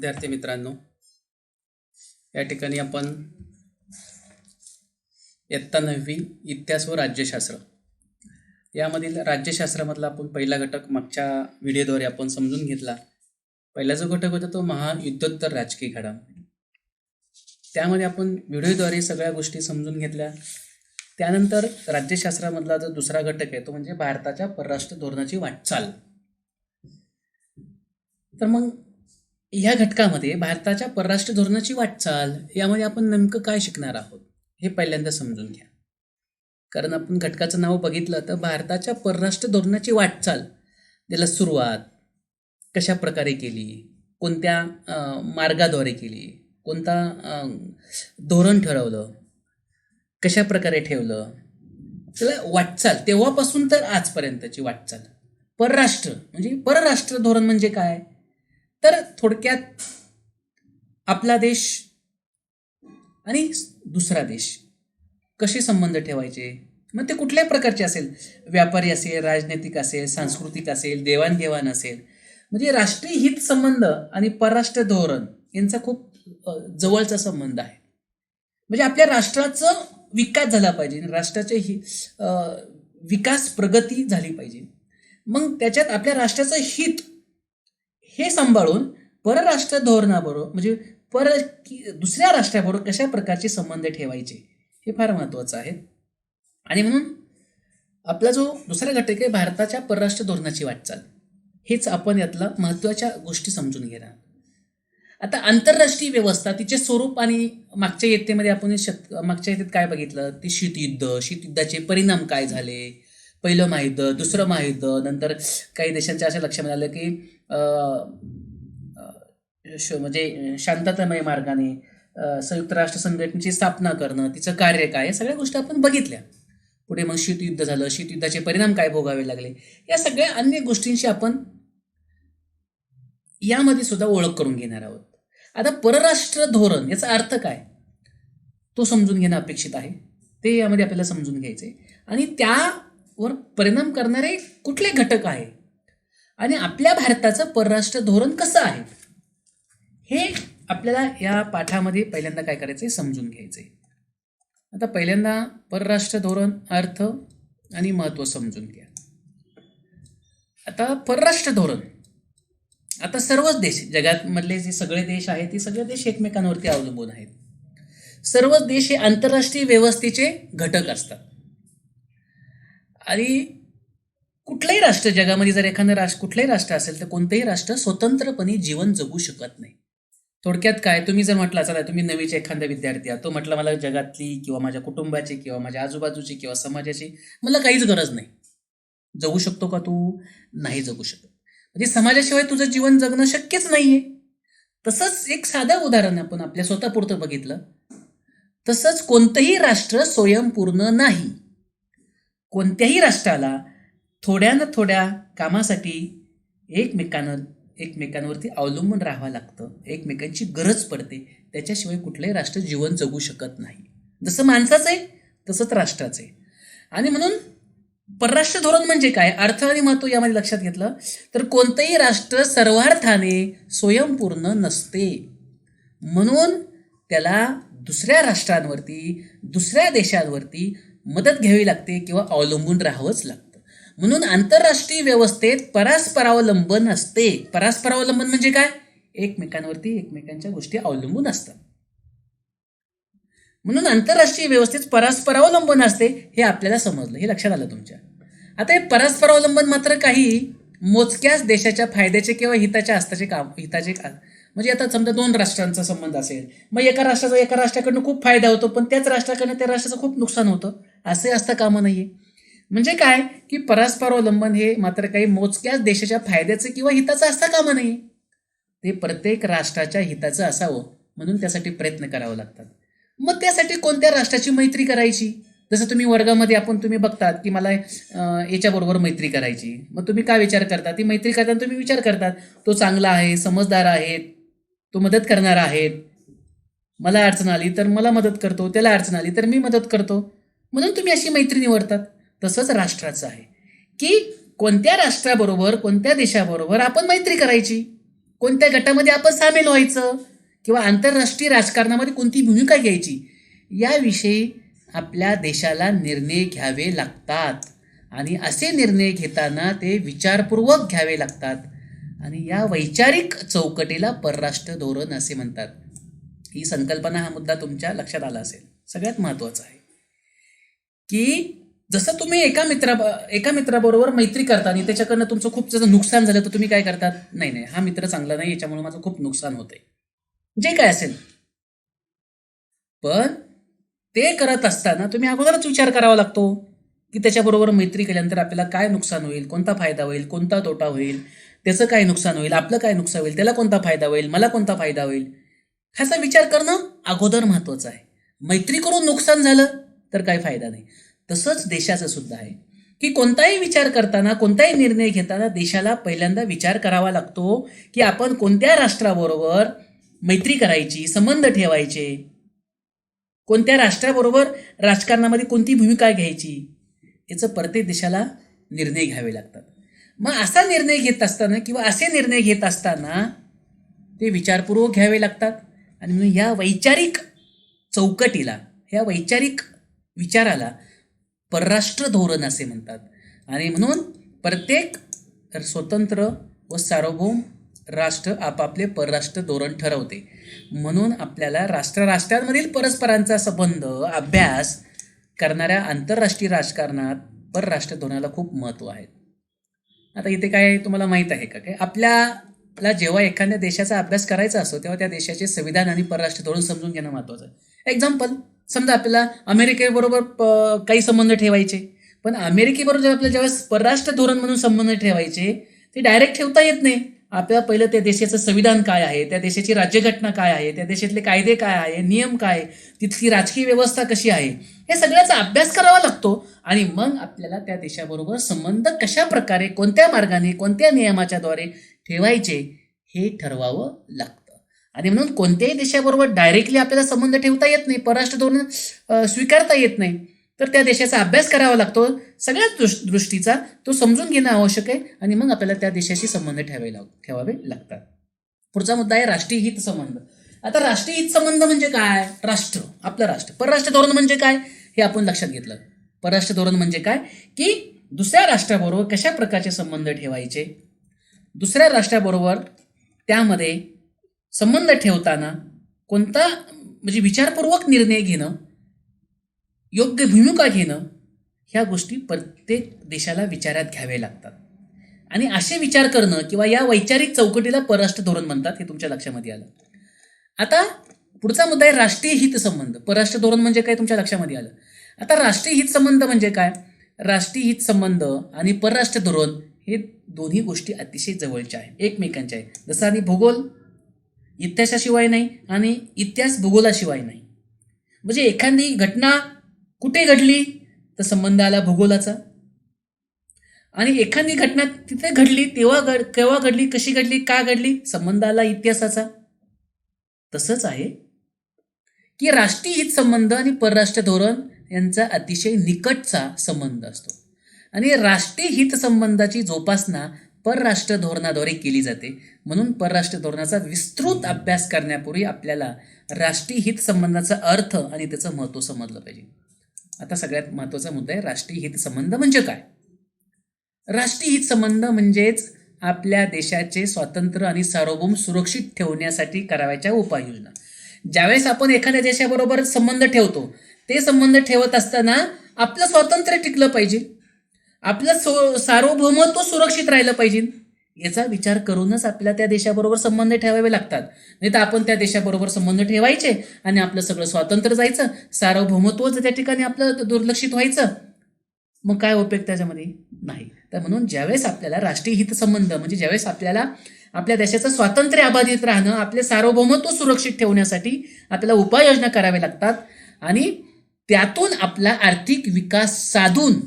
विद्यार्थी मित्रांनो, या ठिकाणी आपण इयत्ता 9वी इतिहास व राज्यशास्त्र यामधील राज्यशास्त्रामधला आपण पहिला घटक मागच्या व्हिडिओद्वारे आपण समजून घेतला. पहिला जो घटक होता तो महायुद्धोत्तर राजकीय घडामोडी. त्यामध्ये आपण व्हिडिओद्वारे सगळ्या गोष्टी समजून घेतल्या. त्यानंतर राज्यशास्त्रामधला जो दुसरा घटक आहे तो म्हणजे भारताच्या परराष्ट्र धोरणाची वाटचाल. तर मग ह्या घटकामध्ये भारताच्या परराष्ट्र धोरणाची वाटचाल यामध्ये आपण नेमकं काय शिकणार आहोत हे पहिल्यांदा समजून घ्या. कारण आपण घटकाचं नाव बघितलं तर भारताच्या परराष्ट्र धोरणाची वाटचाल, त्याला सुरुवात कशा प्रकारे केली, कोणत्या मार्गाद्वारे केली, कोणता धोरण ठरवलं, कशा प्रकारे ठेवलं, त्याला वाटचाल तेव्हापासून तर आजपर्यंतची वाटचाल. परराष्ट्र म्हणजे परराष्ट्र धोरण म्हणजे काय, तर थोडक्यात आपला देश आणि दुसरा देश कसे संबंध ठेवायचे, मग ते कुठल्याही प्रकारचे असेल, व्यापारी असेल, राजनैतिक असेल, सांस्कृतिक असेल, देवाणघेवाण असेल, म्हणजे राष्ट्रीय हित संबंध आणि परराष्ट्र धोरण यांचा खूप जवळचा संबंध आहे. म्हणजे आपल्या राष्ट्राचं विकास झाला पाहिजे, राष्ट्राचे विकास प्रगती झाली पाहिजे. मग त्याच्यात आपल्या राष्ट्राचं हित हे सांभाळून परराष्ट्र धोरणाबरोबर म्हणजे दुसऱ्या राष्ट्राबरोबर कशा प्रकारचे संबंध ठेवायचे हे फार महत्त्वाचं आहे. आणि म्हणून आपला जो दुसरा घटक आहे भारताच्या परराष्ट्र धोरणाची वाटचाल, हेच आपण यातला महत्त्वाच्या गोष्टी समजून घेणार. आता आंतरराष्ट्रीय व्यवस्था, तिचे स्वरूप आणि मागच्या इयत्तेमध्ये आपण मागच्या इयत्तेत काय बघितलं, ते शीतयुद्धाचे परिणाम काय झाले, पहिलं महायुद्ध, दुसरं महायुद्ध, नंतर काही देशांच्या अशा लक्षात आलं की म्हणजे शांततामय मार्गाने संयुक्त राष्ट्र संघटनेची स्थापना करणं, तिचं कार्य काय, या सगळ्या गोष्टी आपण बघितल्या. पुढे मग शीतयुद्ध झालं, शीतयुद्धाचे परिणाम काय भोगावे लागले, या सगळ्या अन्य गोष्टींची आपण यामध्ये सुद्धा ओळख करून घेणार आहोत. आता परराष्ट्र धोरण याचा अर्थ काय तो समजून घेणं अपेक्षित आहे, ते यामध्ये आपल्याला समजून घ्यायचे. आणि त्यावर परिणाम करणारे कुठले घटक आहे आणि आपल्या भारताचं परराष्ट्र धोरण कसं आहे हे आपल्याला या पाठामध्ये पहिल्यांदा काय करायचं समजून घ्यायचंय. आता पहिल्यांदा परराष्ट्र धोरण, अर्थ आणि महत्त्व समजून घ्या. आता परराष्ट्र धोरण, आता सर्वच देश, जगामधले जे सगळे देश आहेत ते सगळे देश एकमेकांवरती अवलंबून आहेत. सर्वच देश हे आंतरराष्ट्रीय व्यवस्थेचे घटक असतात. आणि कुठलंही राष्ट्र जगामध्ये जर एखादं कुठलंही राष्ट्र असेल तर कोणतंही राष्ट्र स्वतंत्रपणे जीवन जगू शकत नाही. थोडक्यात काय, तुम्ही जर म्हटलं चला तुम्ही नवीचा एखादा विद्यार्थी आहात, तो म्हटलं मला जगातली किंवा माझ्या कुटुंबाची किंवा माझ्या आजूबाजूची किंवा समाजाची मला काहीच गरज नाही, जगू शकतो का तू? नाही जगू शकत. म्हणजे समाजाशिवाय तुझं जीवन जगणं शक्यच नाहीये. तसंच एक साधं उदाहरण आपण आपल्या स्वतःपुरतं बघितलं, तसंच कोणतंही राष्ट्र स्वयंपूर्ण नाही. कोणत्याही राष्ट्राला थोड्या ना थोड्या कामासाठी एकमेकांवरती अवलंबून राहावं लागतं, एकमेकांची गरज पडते. त्याच्याशिवाय कुठलंही राष्ट्र जीवन जगू शकत नाही. जसं माणसाचं आहे तसंच राष्ट्राचं आहे. आणि म्हणून परराष्ट्र धोरण म्हणजे काय, अर्थ आणि महत्त्व यामध्ये लक्षात घेतलं तर कोणतंही राष्ट्र सर्वार्थाने स्वयंपूर्ण नसते. म्हणून त्याला दुसऱ्या राष्ट्रांवरती, दुसऱ्या देशांवरती मदत घ्यावी लागते किंवा अवलंबून राहावंच लागतं. म्हणून आंतरराष्ट्रीय व्यवस्थेत परस्परावलंबन असते. परस्परावलंबन म्हणजे काय, एकमेकांवरती एकमेकांच्या गोष्टी अवलंबून असतात. म्हणून आंतरराष्ट्रीय व्यवस्थेत परस्परावलंबन असते हे आपल्याला समजलं, हे लक्षात आलं तुमच्या. आता हे परस्परावलंबन मात्र काही मोजक्याच देशाच्या फायद्याचे किंवा हिताचे म्हणजे आता समजा दोन राष्ट्रांचा संबंध असेल, मग एका राष्ट्राकडनं खूप फायदा होतो पण त्याच राष्ट्राकडनं त्या राष्ट्राचं खूप नुकसान होतं, असे असता कामा नाहीये. म्हणजे काय की परस्परावलंबन हे मात्र काही मोजक्याच देशाच्या फायद्याचं किंवा हिताचं असता कामा नये, ते प्रत्येक राष्ट्राच्या हिताचं असावं. म्हणून त्यासाठी प्रयत्न करावे लागतात. मग त्यासाठी कोणत्या राष्ट्राची मैत्री करायची, जसं तुम्ही वर्गामध्ये तुम्ही बघतात की मला याच्याबरोबर मैत्री करायची, मग तुम्ही काय विचार करता, ती मैत्री करताना तुम्ही विचार करतात तो चांगला आहे, समजदार आहे, तो मदत करणारा आहे, मला अडचण आली तर मला मदत करतो, त्याला अडचण आली तर मी मदत करतो, म्हणून तुम्ही अशी मैत्री निवडतात. तसंच राष्ट्राचं आहे की कोणत्या राष्ट्राबरोबर, कोणत्या देशाबरोबर आपण मैत्री करायची, कोणत्या गटामध्ये आपण सामील व्हायचं किंवा आंतरराष्ट्रीय राजकारणामध्ये कोणती भूमिका घ्यायची याविषयी आपल्या देशाला निर्णय घ्यावे लागतात. आणि असे निर्णय घेताना ते विचारपूर्वक घ्यावे लागतात. आणि या वैचारिक चौकटीला परराष्ट्र धोरण असे म्हणतात. ही संकल्पना, हा मुद्दा तुमच्या लक्षात आला असेल. सगळ्यात महत्त्वाचं आहे की जसं तुम्ही एका मित्राबरोबर मैत्री करता आणि त्याच्याकडनं तुमचं खूप जसं नुकसान झालं तर तुम्ही काय करतात, नाही हा मित्र चांगला नाही, याच्यामुळे माझं खूप नुकसान होतंय, जे काय असेल. पण ते करत असताना तुम्ही अगोदरच विचार करावा लागतो की त्याच्याबरोबर मैत्री केल्यानंतर आपल्याला काय नुकसान होईल, कोणता फायदा होईल, कोणता तोटा होईल, त्याचं काय नुकसान होईल, आपलं काय नुकसान होईल, त्याला कोणता फायदा होईल, मला कोणता फायदा होईल, ह्याचा विचार करणं अगोदर महत्त्वाचं आहे. मैत्री करून नुकसान झालं तर काही फायदा नाही. तसंच देशाचं सुद्धा आहे की कोणताही विचार करताना, कोणताही निर्णय घेताना देशाला पहिल्यांदा विचार करावा लागतो की आपण कोणत्या राष्ट्राबरोबर मैत्री करायची, संबंध ठेवायचे, कोणत्या राष्ट्राबरोबर राजकारणामध्ये कोणती भूमिका घ्यायची, याचं प्रत्येक देशाला निर्णय घ्यावे लागतात. मग असा निर्णय घेत असताना किंवा असे निर्णय घेत असताना ते विचारपूर्वक घ्यावे लागतात. आणि म्हणून या वैचारिक चौकटीला, या वैचारिक विचाराला परराष्ट्र धोरण असे म्हणतात. आणि म्हणून प्रत्येक स्वतंत्र व सार्वभौम राष्ट्र आपापले परराष्ट्र धोरण ठरवते. म्हणून आपल्याला राष्ट्रांमधील परस्परांचा संबंध अभ्यास करणाऱ्या आंतरराष्ट्रीय राजकारणात परराष्ट्र धोरणाला खूप महत्त्व आहे. आता इथे काय तुम्हाला माहीत आहे का, काय आपल्याला जेव्हा एखाद्या देशाचा अभ्यास करायचा असतो तेव्हा त्या देशाचे संविधान आणि परराष्ट्र धोरण समजून घेणं महत्त्वाचं आहे. एक्झाम्पल, समजा आपल्याला अमेरिकेबरोबर काही संबंध ठेवायचे, पण अमेरिकेबरोबर आपल्याला ज्यावेळेस परराष्ट्र धोरण म्हणून संबंध ठेवायचे ते डायरेक्ट ठेवता येत नाही. आपल्याला पहिलं त्या देशाचं संविधान काय आहे, त्या देशाची राज्यघटना काय आहे, त्या देशातले कायदे काय आहे, नियम काय, तिथली राजकीय व्यवस्था कशी आहे, हे सगळ्याचा अभ्यास करावा लागतो. आणि मग आपल्याला त्या देशाबरोबर संबंध कशा प्रकारे, कोणत्या मार्गाने, कोणत्या नियमाच्या द्वारे ठेवायचे हे ठरवावं लागतं. आणि म्हणून कोणत्याही देशाबरोबर डायरेक्टली आपल्याला संबंध ठेवता येत नाही, परराष्ट्र धोरण स्वीकारता येत नाही, तर त्या देशाचा अभ्यास करावा लागतो. सगळ्याच दृष्टीचा तो समजून घेणं आवश्यक आहे. आणि मग आपल्याला त्या देशाशी संबंध ठेवावे लागतात. पुढचा मुद्दा आहे राष्ट्रीय हित संबंध. आता राष्ट्रीय हित संबंध म्हणजे काय, राष्ट्र, आपलं राष्ट्र. परराष्ट्र धोरण म्हणजे काय हे आपण लक्षात घेतलं. परराष्ट्र धोरण म्हणजे काय की दुसऱ्या राष्ट्राबरोबर कशा प्रकारचे संबंध ठेवायचे, दुसऱ्या राष्ट्राबरोबर त्यामध्ये संबंध ठेवताना कोणता म्हणजे विचारपूर्वक निर्णय घेणं, योग्य भूमिका घेणं, ह्या गोष्टी प्रत्येक देशाला विचारात घ्यावे लागतात. आणि असे विचार करणं किंवा या वैचारिक चौकटीला परराष्ट्र धोरण म्हणतात, हे तुमच्या लक्षामध्ये आलं. आता पुढचा मुद्दा आहे राष्ट्रीय हित संबंध. परराष्ट्र धोरण म्हणजे काय तुमच्या लक्षामध्ये आलं. आता राष्ट्रीय हित संबंध म्हणजे काय, राष्ट्रीय हित संबंध आणि परराष्ट्र धोरण हे दोन्ही गोष्टी अतिशय जवळच्या आहेत, एकमेकांच्या आहेत. जसं आधी भूगोल इतिहासाशिवाय नाही आणि इतिहास भूगोलाशिवाय नाही. म्हणजे एखादी घटना कुठे घडली तर संबंध आला भूगोलाचा, आणि एखादी घटना तिथे घडली केव्हा घडली, कशी घडली, का घडली, संबंध आला इतिहासाचा. तसंच आहे की राष्ट्रीय हित संबंध आणि परराष्ट्र धोरण यांचा अतिशय निकटचा संबंध असतो. आणि राष्ट्रीय हित संबंधाची जोपासना परराष्ट्र धोरणाद्वारे केली जाते. म्हणून परराष्ट्र धोरणाचा विस्तृत अभ्यास करण्यापूर्वी आपल्याला राष्ट्रीय हित संबंधाचा अर्थ आणि त्याचं महत्त्व समजलं पाहिजे. आता सगळ्यात महत्त्वाचा मुद्दा आहे राष्ट्रीय हित संबंध म्हणजे काय. राष्ट्रीय हित संबंध म्हणजेच आपल्या देशाचे स्वातंत्र्य आणि सार्वभौम सुरक्षित ठेवण्यासाठी करावयाच्या उपाययोजना. ज्यावेळेस आपण एखाद्या देशाबरोबर संबंध ठेवतो, ते संबंध ठेवत असताना आपलं स्वातंत्र्य टिकलं पाहिजे, आपलं सार्वभौमत्व सुरक्षित राहिलं पाहिजे, याचा विचार करूनच आपल्याला त्या देशाबरोबर संबंध ठेवावे लागतात. नाही तर आपण त्या देशाबरोबर संबंध ठेवायचे आणि आपलं सगळं स्वातंत्र्य जायचं, सार्वभौमत्व त्या ठिकाणी आपलं दुर्लक्षित व्हायचं, मग काय उपयोग त्याच्यामध्ये नाही. तर म्हणून ज्यावेळेस आपल्याला राष्ट्रीय हित संबंध म्हणजे ज्यावेळेस आपल्याला आपल्या देशाचं स्वातंत्र्य अबाधित राहणं, आपले सार्वभौमत्व सुरक्षित ठेवण्यासाठी आपल्याला उपाययोजना कराव्या लागतात. आणि त्यातून आपला आर्थिक विकास साधून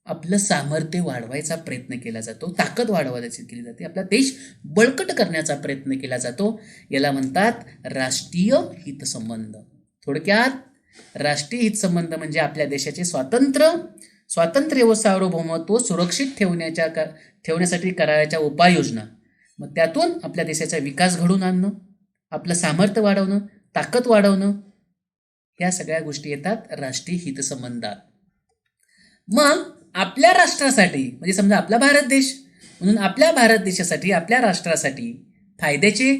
आपलं सामर्थ्य वाढवायचा प्रयत्न केला जातो, ताकद वाढवायची केली जाते, आपला देश बळकट करण्याचा प्रयत्न केला जातो. याला म्हणतात राष्ट्रीय हितसंबंध. थोडक्यात राष्ट्रीय हितसंबंध म्हणजे आपल्या देशाचे स्वातंत्र्य व सार्वभौमत्व सुरक्षित ठेवण्यासाठी करायच्या उपाययोजना. मग त्यातून आपल्या देशाचा विकास घडवून आणणं, आपलं सामर्थ्य वाढवणं, ताकद वाढवणं, ह्या सगळ्या गोष्टी येतात राष्ट्रीय हितसंबंधात. मग आपल्या राष्ट्रासाठी, म्हणजे समजा आपला भारत देश, म्हणून आपल्या भारत देशासाठी, आपल्या राष्ट्रासाठी फायद्याचे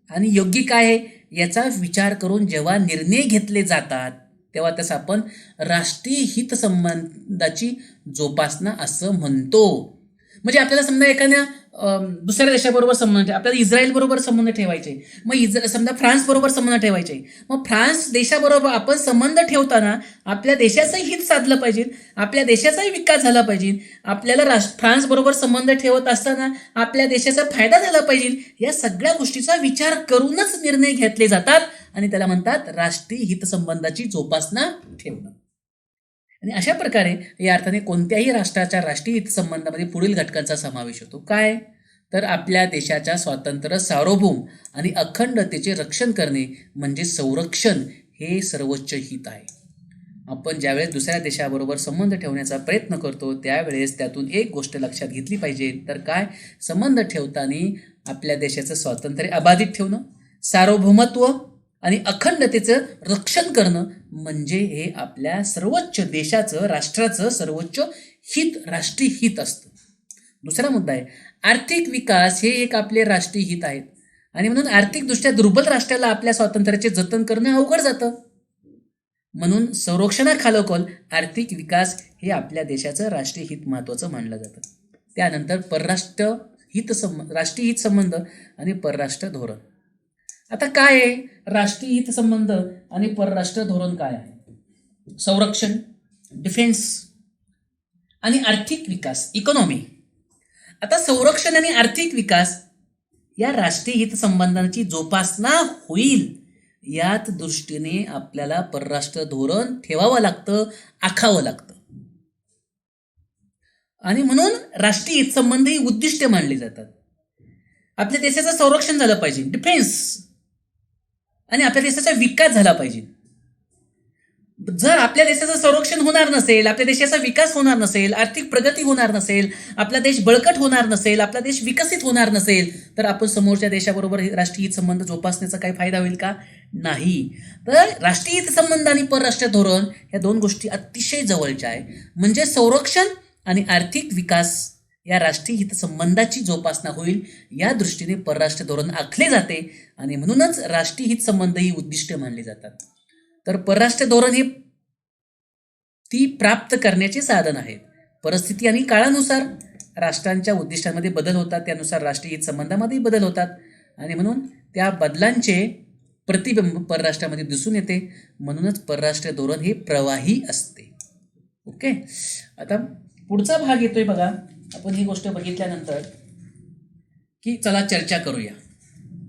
आणि योग्य काय आहे याचा विचार करून जेव्हा निर्णय घेतले जातात तेव्हा त्यास आपण राष्ट्रीय हितसंबंधाची जोपासना असं म्हणतो. म्हणजे आपल्याला समजा एखाद्या दुसऱ्या देशाबरोबर संबंध, आपल्याला इस्रायल बरोबर संबंध ठेवायचे, मग समजा फ्रान्स बरोबर संबंध ठेवायचे, मग फ्रान्स देशाबरोबर आपण संबंध ठेवताना आपल्या देशाचंही हित साधलं पाहिजे, आपल्या देशाचाही विकास झाला पाहिजे, आपल्याला फ्रान्स बरोबर संबंध ठेवत असताना आपल्या देशाचा फायदा झाला पाहिजे. या सगळ्या गोष्टीचा विचार करूनच निर्णय घेतले जातात आणि त्याला म्हणतात राष्ट्रीय हितसंबंधाची जोपासना ठेवणं. आणि अशा प्रकारे या अर्थाने कोणत्याही राष्ट्राच्या राष्ट्रीय हितसंबंधामध्ये पुढील घटकांचा समावेश होतो. काय तर आपल्या देशाच्या स्वातंत्र्य, सार्वभौम आणि अखंडतेचे रक्षण करणे म्हणजे संरक्षण हे सर्वोच्च हित आहे. आपण ज्यावेळेस दुसऱ्या देशाबरोबर संबंध ठेवण्याचा प्रयत्न करतो त्यावेळेस त्यातून एक गोष्ट लक्षात घेतली पाहिजे, तर काय, संबंध ठेवताना आपल्या देशाचं स्वातंत्र्य अबाधित ठेवणं, सार्वभौमत्व आणि अखंडतेचं रक्षण करणं म्हणजे हे आपल्या सर्वोच्च देशाचं, राष्ट्राचं सर्वोच्च हित, राष्ट्रीय हित असतं. दुसरा मुद्दा आहे आर्थिक विकास, हे एक आपले राष्ट्रीय हित आहेत आणि म्हणून आर्थिकदृष्ट्या दुर्बल राष्ट्राला आपल्या स्वातंत्र्याचे जतन करणं अवघड जातं. म्हणून संरक्षणाखालोखाल आर्थिक विकास हे आपल्या देशाचं राष्ट्रीय हित महत्त्वाचं मानलं जातं. त्यानंतर राष्ट्रीय हितसंबंध आणि परराष्ट्र धोरण. आता काय आहे राष्ट्रीय हितसंबंध आणि परराष्ट्र धोरण काय आहे? संरक्षण, डिफेन्स आणि आर्थिक विकास, इकॉनॉमी. आता संरक्षण आणि आर्थिक विकास या राष्ट्रीय हितसंबंधांची जोपासना होईल याच दृष्टीने आपल्याला परराष्ट्र धोरण ठेवावं लागतं, आखावं लागतं. आणि म्हणून राष्ट्रीय हितसंबंध ही उद्दिष्ट मानली जातात. आपल्या देशाचं संरक्षण झालं पाहिजे, डिफेन्स, आणि आपल्या देशाचा विकास झाला पाहिजे. जर आपल्या देशाचं संरक्षण होणार नसेल, आपल्या देशाचा विकास होणार नसेल, आर्थिक प्रगती होणार नसेल, आपला देश बळकट होणार नसेल, आपला देश विकसित होणार नसेल, तर आपण समोरच्या देशाबरोबर राष्ट्रीय हितसंबंध जोपासण्याचा काही फायदा होईल का? नाही. तर राष्ट्रीय हितसंबंध आणि परराष्ट्र धोरण या दोन गोष्टी अतिशय जवळच्या आहे. म्हणजे संरक्षण आणि आर्थिक विकास या राष्ट्रीय हितसंबंधाची जोपासना होईल या दृष्टीने परराष्ट्र धोरण आखले जाते आणि म्हणूनच राष्ट्रीय हितसंबंध ही उद्दिष्ट मानली जातात. तर परराष्ट्र धोरण हे ती प्राप्त करण्याचे साधन आहेत. परिस्थिती आणि काळानुसार राष्ट्रांच्या उद्दिष्टांमध्ये बदल होतात, त्यानुसार राष्ट्रीय हितसंबंधामध्ये बदल होतात आणि म्हणून त्या बदलांचे प्रतिबिंब परराष्ट्रामध्ये दिसून येते. म्हणूनच परराष्ट्र धोरण हे प्रवाही असते. ओके, आता पुढचा भाग येतोय बघा. आपण ही गोष्ट बघितल्यानंतर की चला चर्चा करूया.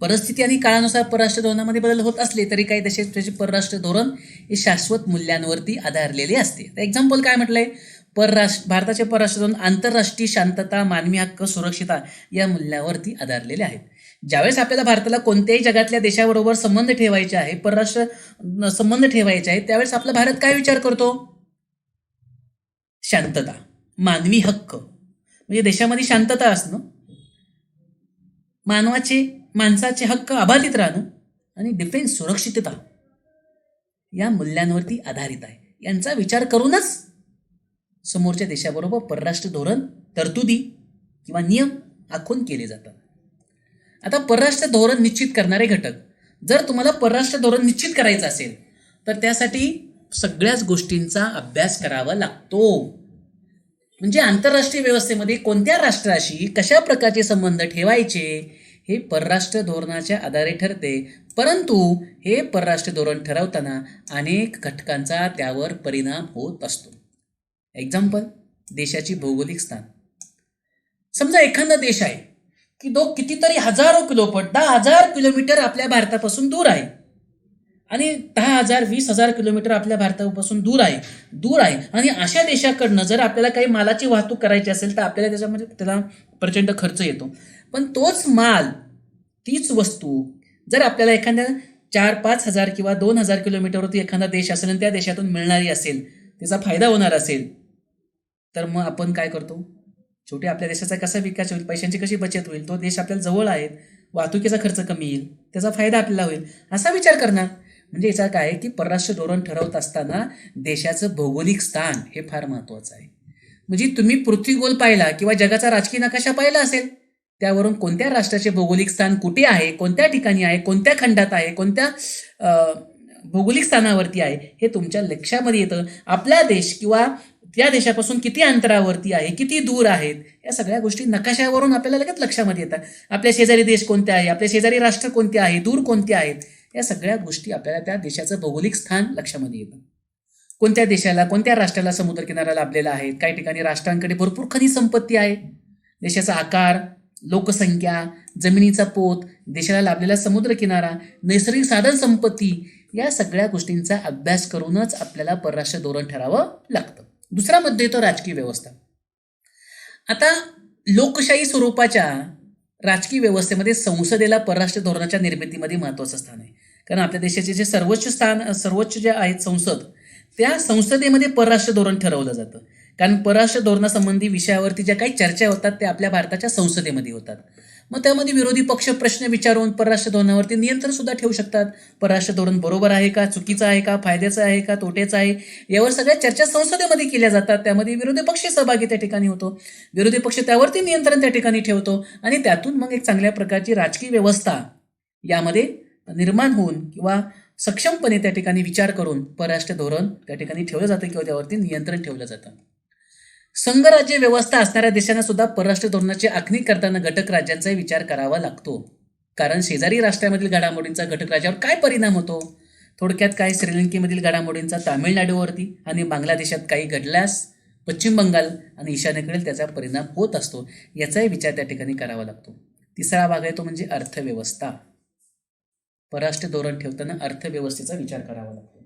परिस्थिती आणि काळानुसार परराष्ट्र धोरणामध्ये बदल होत असले तरी काही देशाचे परराष्ट्र धोरण हे शाश्वत मूल्यांवरती आधारलेले असते. एक्झाम्पल काय म्हटलंय, भारताचे परराष्ट्र धोरण आंतरराष्ट्रीय शांतता, मानवी हक्क, सुरक्षितता या मूल्यावरती आधारलेले आहेत. ज्यावेळेस आपल्याला भारताला कोणत्याही जगातल्या देशाबरोबर संबंध ठेवायचे आहे, परराष्ट्र संबंध ठेवायचे आहे, त्यावेळेस आपला भारत काय विचार करतो? शांतता, मानवी हक्क, म्हणजे देशामध्ये शांतता असणं, माणसाचे हक्क अबाधित राहणं आणि डिफेन्स, सुरक्षितता या मूल्यांवरती आधारित आहे. यांचा विचार करूनच समोरच्या देशाबरोबर परराष्ट्र धोरण, तरतुदी किंवा नियम आखून केले जातात. आता परराष्ट्र धोरण निश्चित करणारे घटक. जर तुम्हाला परराष्ट्र धोरण निश्चित करायचं असेल तर त्यासाठी सगळ्याच गोष्टींचा अभ्यास करावा लागतो. म्हणजे आंतरराष्ट्रीय व्यवस्थेमध्ये कोणत्या राष्ट्राशी कशा प्रकारचे संबंध ठेवायचे हे परराष्ट्र धोरणाच्या आधारे ठरते. परंतु हे परराष्ट्र धोरण ठरवताना अनेक घटकांचा त्यावर परिणाम होत असतो. एक्झाम्पल, देशाची भौगोलिक स्थान. समजा एखादा देश आहे की तो कितीतरी हजारो किलोमीटर, 10,000 किलोमीटर आपल्या भारतापासून दूर आहे आणि 10,000, 20,000 किलोमीटर आपल्या भारतापासून दूर आहे आणि अशा देशाकडनं जर आपल्याला काही मालाची वाहतूक करायची असेल तर आपल्याला त्याला प्रचंड खर्च येतो. पण तोच माल, तीच वस्तू जर आपल्याला एखाद्या 4-5 हजार किंवा 2,000 किलोमीटरवरती एखादा देश असेल आणि त्या देशातून मिळणारी असेल, त्याचा फायदा होणार असेल, तर मग आपण काय करतो? शेवटी आपल्या देशाचा कसा विकास होईल, पैशांची कशी बचत होईल, तो देश आपल्याला जवळ आहे, वाहतुकीचा खर्च कमी येईल, त्याचा फायदा आपल्याला होईल, असा विचार करणार. म्हणजे याचा काय आहे की परराष्ट्र धोरण ठरवत असताना देशाचं भौगोलिक स्थान हे फार महत्त्वाचं आहे. म्हणजे तुम्ही पृथ्वी गोल पाहिला किंवा जगाचा राजकीय नकाशा पाहिला असेल, त्यावरून कोणत्या राष्ट्राचे भौगोलिक स्थान कुठे आहे, कोणत्या ठिकाणी आहे, कोणत्या खंडात आहे, कोणत्या भौगोलिक स्थानावरती आहे, हे तुमच्या लक्षामध्ये येतं. आपला देश किंवा त्या देशापासून किती अंतरावरती आहे, किती दूर आहेत, या सगळ्या गोष्टी नकाशावरून आपल्याला लगेच लक्षामध्ये येतात. आपल्या शेजारी देश कोणते आहे, आपल्या शेजारी राष्ट्र कोणते आहे, दूर कोणते आहेत, या सगळ्या गोष्टी आपल्याला त्या देशाचं भौगोलिक स्थान लक्षामध्ये येतं. कोणत्या देशाला, कोणत्या राष्ट्राला समुद्रकिनारा लाभलेला आहे, काही ठिकाणी राष्ट्रांकडे भरपूर खनिज संपत्ती आहे, देशाचा आकार, लोकसंख्या, जमिनीचा पोत, देशाला लाभलेला समुद्रकिनारा, नैसर्गिक साधन संपत्ती, या सगळ्या गोष्टींचा अभ्यास करूनच आपल्याला परराष्ट्र धोरण ठरावं लागतं. दुसरा मुद्दा येतो राजकीय व्यवस्था. आता लोकशाही स्वरूपाच्या राजकीय व्यवस्थेमध्ये संसदेला परराष्ट्र धोरणाच्या निर्मितीमध्ये महत्त्वाचं स्थान आहे. कारण आपल्या देशाचे जे सर्वोच्च जे आहेत संसद, त्या संसदेमध्ये परराष्ट्र धोरण ठरवलं जातं. कारण परराष्ट्र धोरणासंबंधी विषयावरती ज्या काही चर्चा होतात त्या आपल्या भारताच्या संसदेमध्ये होतात. मग त्यामध्ये विरोधी पक्ष प्रश्न विचारून परराष्ट्र धोरणावरती नियंत्रण सुद्धा ठेवू शकतात. परराष्ट्र धोरण बरोबर आहे का, चुकीचं आहे का, फायद्याचं आहे का, तोट्याचं आहे, यावर सगळ्या चर्चा संसदेमध्ये केल्या जातात. त्यामध्ये विरोधी पक्ष सहभागी त्या ठिकाणी होतो, विरोधी पक्ष त्यावरती नियंत्रण त्या ठिकाणी ठेवतो आणि त्यातून मग एक चांगल्या प्रकारची राजकीय व्यवस्था यामध्ये निर्माण होऊन किंवा सक्षमपणे त्या ठिकाणी विचार करून परराष्ट्र धोरण त्या ठिकाणी ठेवलं जातं किंवा त्यावरती नियंत्रण ठेवलं जातं. संघराज्य व्यवस्था असणाऱ्या देशांना सुद्धा परराष्ट्र धोरणाची आखणी करताना घटक राज्यांचाही विचार करावा लागतो. कारण शेजारी राष्ट्रामधील घडामोडींचा घटक राज्यावर काय परिणाम होतो. थोडक्यात काय, श्रीलंकेमधील घडामोडींचा तामिळनाडूवरती आणि बांगलादेशात काही घडल्यास पश्चिम बंगाल आणि ईशान्येकडील त्याचा परिणाम होत असतो, याचाही विचार त्या ठिकाणी करावा लागतो. तिसरा भाग आहे तो म्हणजे अर्थव्यवस्था. परराष्ट्र धोरण ठेवताना अर्थव्यवस्थेचा विचार करावा लागतो.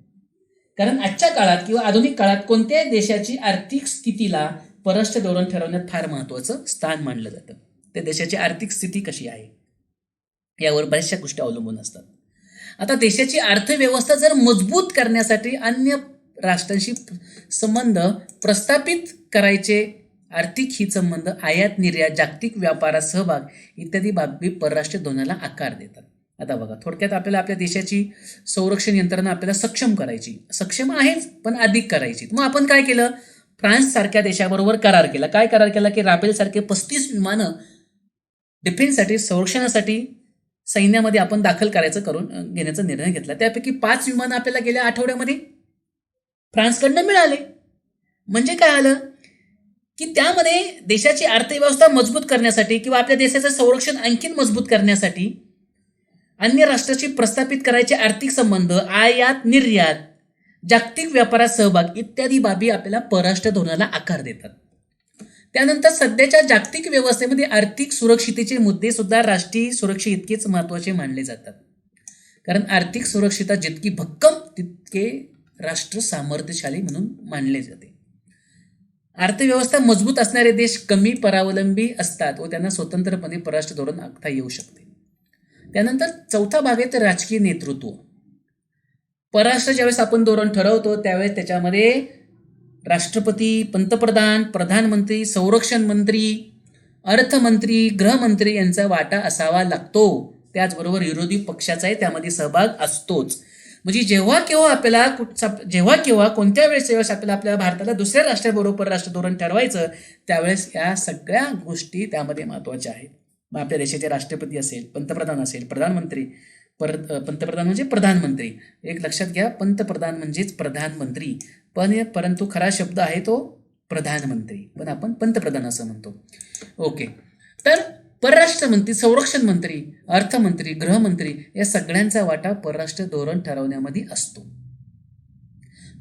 कारण आजच्या काळात किंवा आधुनिक काळात कोणत्याही देशाची आर्थिक स्थितीला परराष्ट्र धोरण ठरवण्यात फार महत्त्वाचं स्थान मानलं जातं. त्या देशाची आर्थिक स्थिती कशी आहे यावर बऱ्याचशा गोष्टी अवलंबून असतात. आता देशाची अर्थव्यवस्था जर मजबूत करण्यासाठी अन्य राष्ट्रांशी संबंध प्रस्थापित करायचे, आर्थिक हित संबंध, आयात निर्यात, जागतिक व्यापारात सहभाग इत्यादी बाबी परराष्ट्र धोरणाला आकार देतात. आता बघा, थोडक्यात आपल्याला आपल्या देशाची संरक्षण यंत्रणा आपल्याला सक्षम करायची, सक्षम आहेच पण अधिक करायची. मग आपण काय केलं, फ्रान्स सारख्या देशाबरोबर करार केला. काय करार केला की राफेल सारखे 35 विमानं डिफेन्ससाठी, संरक्षणासाठी सैन्यामध्ये आपण दाखल करायचं करून घेण्याचा निर्णय घेतला. त्यापैकी 5 विमानं आपल्याला गेल्या आठवड्यामध्ये फ्रान्सकडनं मिळाले. म्हणजे काय आलं की त्यामध्ये देशाची अर्थव्यवस्था मजबूत करण्यासाठी किंवा आपल्या देशाचं संरक्षण आणखीन मजबूत करण्यासाठी अन्य राष्ट्राशी प्रस्थापित करायचे आर्थिक संबंध, आयात निर्यात, जागतिक व्यापारात सहभाग इत्यादी बाबी आपल्याला परराष्ट्र धोरणाला आकार देतात. त्यानंतर सध्याच्या जागतिक व्यवस्थेमध्ये आर्थिक सुरक्षितेचे मुद्दे सुद्धा राष्ट्रीय सुरक्षेइतकेच महत्त्वाचे मानले जातात. कारण आर्थिक सुरक्षितता जितकी भक्कम तितके राष्ट्र सामर्थ्यशाली म्हणून मानले जाते. अर्थव्यवस्था मजबूत असणारे देश कमी परावलंबी असतात व त्यांना स्वतंत्रपणे परराष्ट्र धोरण आखता येऊ शकते. त्यानंतर चौथा भाग आहे तर राजकीय नेतृत्व. परराष्ट्र ज्यावेळेस आपण धोरण ठरवतो त्यावेळेस त्याच्यामध्ये राष्ट्रपती, पंतप्रधान, प्रधानमंत्री, संरक्षण मंत्री, अर्थमंत्री, गृहमंत्री यांचा वाटा असावा लागतो. त्याचबरोबर विरोधी पक्षाचाही त्यामध्ये सहभाग असतोच. म्हणजे जेव्हा केव्हा कोणत्या वेळेस आपल्याला भारताला दुसऱ्या राष्ट्राबरोबर परराष्ट्र धोरण ठरवायचं त्यावेळेस या सगळ्या गोष्टी त्यामध्ये महत्त्वाच्या आहेत. मग आपल्या देशाचे राष्ट्रपती असेल, पंतप्रधान असेल, प्रधानमंत्री, पंतप्रधान म्हणजे प्रधानमंत्री, एक लक्षात घ्या, पंतप्रधान म्हणजेच प्रधानमंत्री, परंतु खरा शब्द आहे तो प्रधानमंत्री, पण आपण पंतप्रधान असं म्हणतो. ओके, तर परराष्ट्र मंत्री, संरक्षण मंत्री, अर्थमंत्री, गृहमंत्री या सगळ्यांचा वाटा परराष्ट्र धोरण ठरवण्यामध्ये असतो.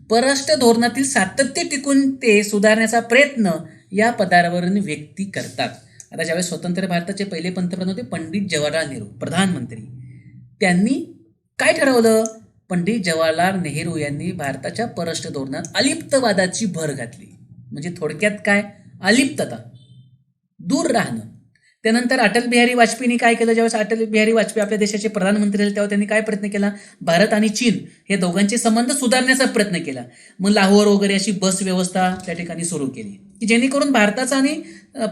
परराष्ट्र धोरणातील सातत्य टिकून ते सुधारण्याचा प्रयत्न या पदावरून व्यक्ती करतात. आता ज्यावेळेस स्वतंत्र भारताचे पहिले पंतप्रधान होते पंडित जवाहरलाल नेहरू, प्रधानमंत्री, त्यांनी काय ठरवलं, पंडित जवाहरलाल नेहरू यांनी भारताच्या परराष्ट्र धोरणात अलिप्तवादाची भर घातली. म्हणजे थोडक्यात काय, अलिप्तता, दूर राहणं. त्यानंतर अटल बिहारी वाजपेयींनी काय केलं, ज्यावेळेस अटल बिहारी वाजपेयी आपल्या देशाचे प्रधानमंत्री झाले तेव्हा त्यांनी काय प्रयत्न केला, भारत आणि चीन हे दोघांचे संबंध सुधारण्याचा प्रयत्न केला. मग लाहोर वगैरे अशी बस व्यवस्था त्या ठिकाणी सुरू केली. की जेणेकरून भारताचा आणि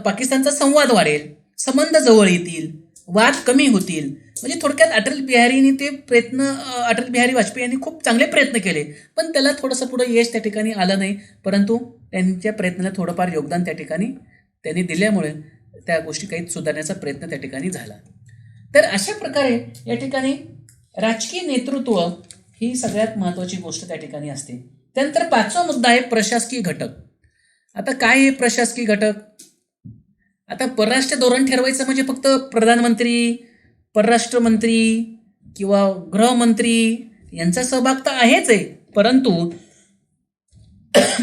पाकिस्तानचा संवाद वाढेल, संबंध जवळ येतील, वाद कमी होतील. म्हणजे थोडक्यात अटल बिहारी वाजपेयी यांनी खूप चांगले प्रयत्न केले, पण त्याला थोडंसं पुढं यश त्या ठिकाणी आलं नाही. परंतु त्यांच्या प्रयत्नाला थोडंफार योगदान त्या ठिकाणी त्यांनी दिल्यामुळे त्या गोष्टी काही सुधारण्याचा प्रयत्न त्या ठिकाणी झाला. तर अशा प्रकारे या ठिकाणी राजकीय नेतृत्व ही सगळ्यात महत्त्वाची गोष्ट त्या ठिकाणी असते. त्यानंतर 5वा मुद्दा आहे प्रशासकीय घटक. आता काय आहे प्रशासकीय घटक? आता परराष्ट्र धोरण ठरवायचं म्हणजे फक्त प्रधानमंत्री, परराष्ट्र मंत्री किंवा गृहमंत्री यांचा सहभाग तर आहेच आहे, परंतु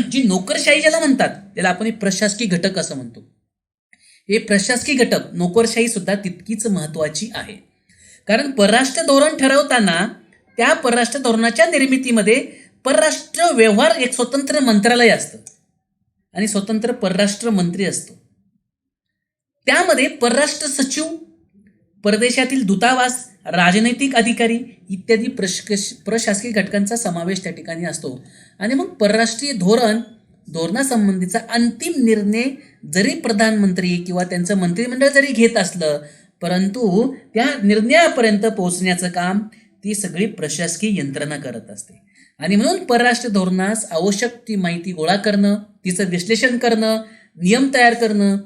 जी नोकरशाही ज्याला म्हणतात त्याला आपण प्रशासकीय घटक असं म्हणतो. हे प्रशासकीय घटक नोकरशाही सुद्धा तितकीच महत्त्वाची आहे. कारण परराष्ट्र धोरण ठरवताना त्या परराष्ट्र धोरणाच्या निर्मितीमध्ये परराष्ट्र व्यवहार एक स्वतंत्र मंत्रालय असतं आणि स्वतंत्र परराष्ट्र मंत्री असतो. त्यामध्ये परराष्ट्र सचिव, परदेशातील दूतावास, राजनैतिक अधिकारी इत्यादी प्रशासकीय घटकांचा समावेश त्या ठिकाणी असतो. आणि मग परराष्ट्रीय धोरणासंबंधीचा अंतिम निर्णय जरी प्रधानमंत्री किंवा त्यांचं मंत्रिमंडळ जरी घेत असलं, परंतु त्या निर्णयापर्यंत पोहोचण्याचं काम ती सगळी प्रशासकीय यंत्रणा करत असते. आणि म्हणून परराष्ट्र धोरणास आवश्यक ती माहिती गोळा करणं, तिचं विश्लेषण करणं, नियम तयार करणं,